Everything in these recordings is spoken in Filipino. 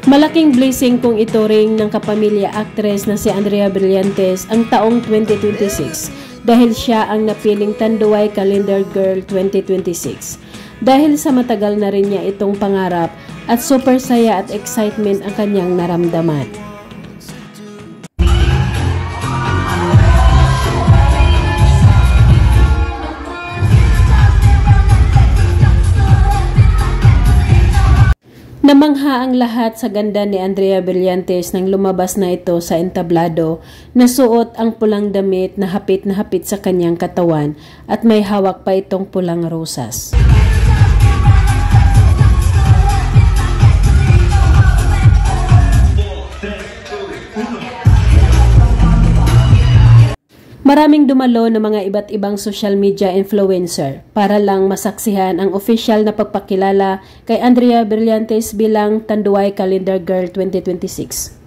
Malaking blessing kung ituring ng kapamilya actress na si Andrea Brillantes ang taong 2026 dahil siya ang napiling Tanduay Calendar Girl 2026. Dahil sa matagal na rin niya itong pangarap at super saya at excitement ang kanyang naramdaman. Namangha ang lahat sa ganda ni Andrea Brillantes nang lumabas na ito sa entablado na suot ang pulang damit na hapit sa kanyang katawan at may hawak pa itong pulang rosas. Maraming dumalo ng mga iba't ibang social media influencer para lang masaksihan ang official na pagpakilala kay Andrea Brillantes bilang Tanduay Calendar Girl 2026.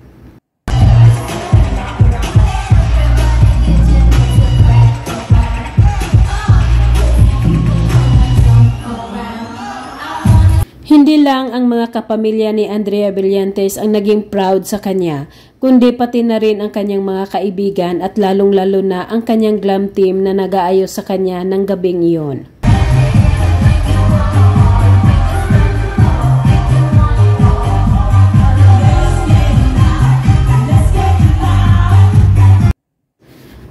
Hindi lang ang mga kapamilya ni Andrea Brillantes ang naging proud sa kanya, kundi pati na rin ang kanyang mga kaibigan at lalong-lalo na ang kanyang glam team na nag-aayos sa kanya ng gabing iyon.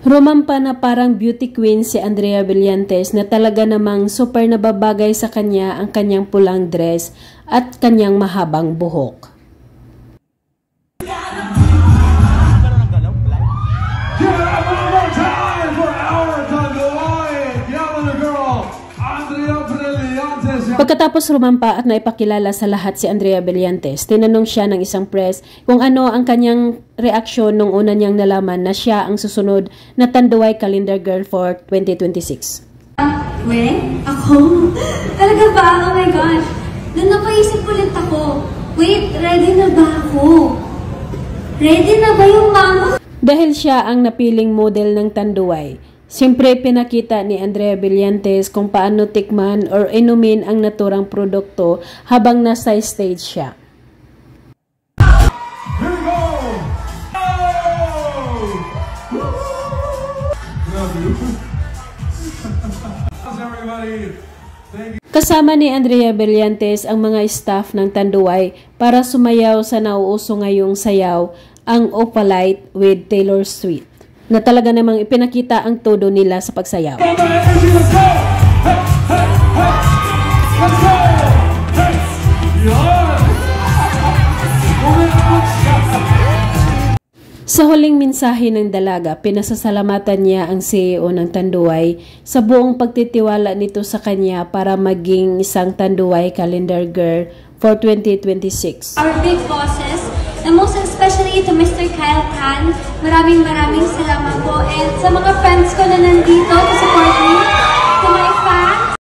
Rumampa na parang beauty queen si Andrea Brillantes na talaga namang super nababagay sa kanya ang kanyang pulang dress at kanyang mahabang buhok. Pagkatapos rumampa at naipakilala sa lahat si Andrea Brillantes, tinanong siya ng isang press kung ano ang kanyang reaksyon nung una niyang nalaman na siya ang susunod na Tanduay Calendar Girl for 2026. Ako? Talaga ba? Oh my gosh! Doon napaisip ulit ako. Wait, ready na ba ako? Ready na ba yung mama? Dahil siya ang napiling model ng Tanduay, siyempre pinakita ni Andrea Brillantes kung paano tikman or inumin ang naturang produkto habang nasa stage siya. Kasama ni Andrea Brillantes ang mga staff ng Tanduay para sumayaw sa nauuso ngayong sayaw, ang Opalite with Taylor Swift, na talaga namang ipinakita ang todo nila sa pagsayaw. Sa huling mensahe ng dalaga, pinasasalamatan niya ang CEO ng Tanduay sa buong pagtitiwala nito sa kanya para maging isang Tanduay Calendar Girl for 2026. Our big bosses, and most especially to Mr. Kyle Tan, maraming salamat po. And sa mga friends ko na nandito to support me,